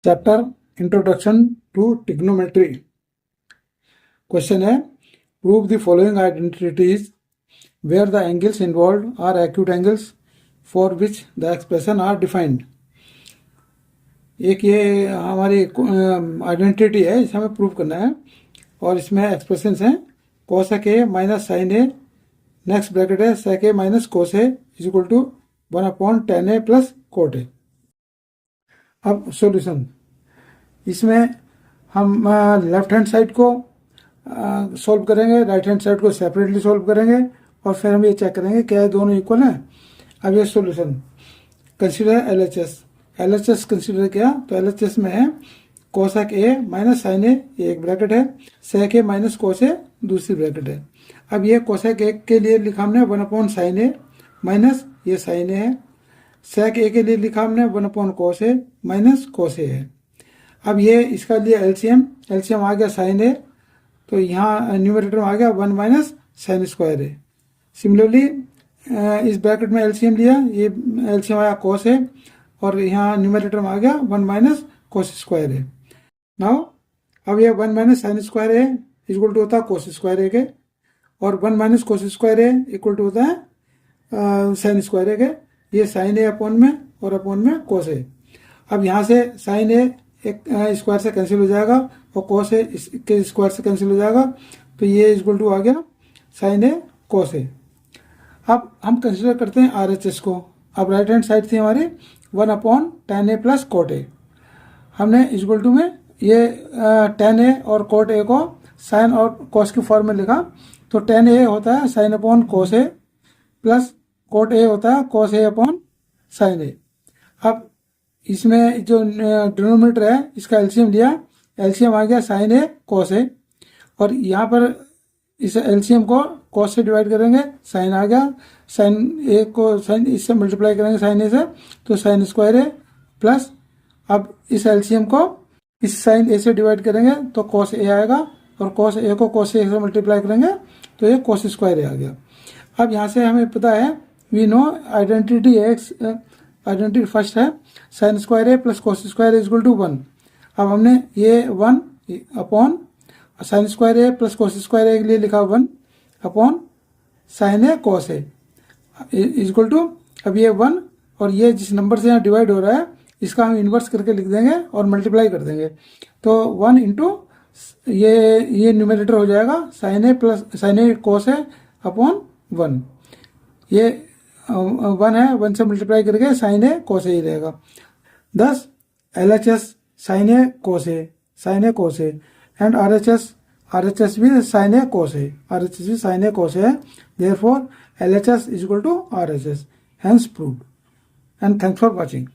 Chapter introduction to trigonometry. Question है, prove the following identities where the angles involved are acute angles for which the expression are defined. एक ये हमारी identity है, इसे हमें prove करना है और इसमें एक्सप्रेशंस हैं cosec a minus sine a, next bracket है sec a minus cos a is equal to 1/tan a plus cot a। अब सॉल्यूशन, इसमें हम लेफ्ट हैंड साइड को सॉल्व करेंगे, राइट हैंड साइड को सेपरेटली सॉल्व करेंगे और फिर हम ये चेक करेंगे क्या ये दोनों इक्वल हैं। अब ये सॉल्यूशन, कंसीडर एलएचएस कंसीडर किया तो एलएचएस में है cosec a माइनस साइन ए, ये एक ब्रैकेट है, sec a minus cos a दूसरी ब्रैकेट है। अब ये cosec a के लिए लिखा हमने 1/sin a माइनस ये sin a है, sec a के लिए लिखा हमने 1/cos a minus cos a है। अब ये इसका लिए एलसीएम आ गया sin a, तो यहाँ न्यूमरेटर में आ गया 1 minus sine square a। Similarly इस ब्रैकेट में एलसीएम लिया, ये एलसीएम आया cos a और यहाँ न्यूमरेटर में आ गया 1 minus cos square a। Now अब ये 1 minus sine square a equal to होता है cos स्क्वायर a के, और 1 minus cos square a equal to होता है साइन स्क्वायर a के। ये साइन a अपॉन में और अपॉन में cos a। अब यहाँ से साइन a एक स्क्वायर से कैंसिल हो जाएगा और cos a के स्क्वायर से कैंसिल हो जाएगा, तो ये इक्वल टू आ गया साइन a cos a। अब हम कंसिडर करते हैं RHS को। अब राइट हैंड साइड थी हमारी 1/tan a plus cot a। हमने इक्वल टू में ये tan a और cot a को साइन और cos की फॉर्म में लिखा, तो tan a होता है sine upon cos a plus cot a होता है cos a upon sine a। अब इसमें जो डिनोमिनेटर है इसका एलसीएम लिया, एलसीएम आ गया साइन a cos a, और यहाँ पर इस एलसीएम को cos से डिवाइड करेंगे, साइन आ गया, साइन a को साइन इससे मल्टीप्लाई करेंगे साइन a से, तो साइन स्क्वायर a प्लस, अब इस एलसीएम को इस साइन a से डिवाइड करेंगे तो cos a आएगा, और cos a को cos a से मल्टीप्लाई करेंगे तो ये cos स्क्वायर a आ गया। अब यहाँ से हमें पता है, we know identity x, identity first है sine square a plus cos square a equal to 1। अब हमने ये 1 upon sine square a plus cos square a के लिए लिखा 1 upon sine a cos a equal to, अब ये 1 और ये जिस नंबर से यहाँ डिवाइड हो रहा है इसका हम इन्वर्स करके लिख देंगे और मल्टीप्लाई कर देंगे, तो 1 इंटू ये न्यूमरेटर हो जाएगा sine a plus sine a cos a upon 1। ये 1 है, 1 से मल्टीप्लाई करके साइन a cos a ही रहेगा। Thus LHS sine a cos a and RHS भी sine a cos a, RHS भी साइन a cos a है, therefore LHS is equal to RHS, hence proved. And thanks for watching.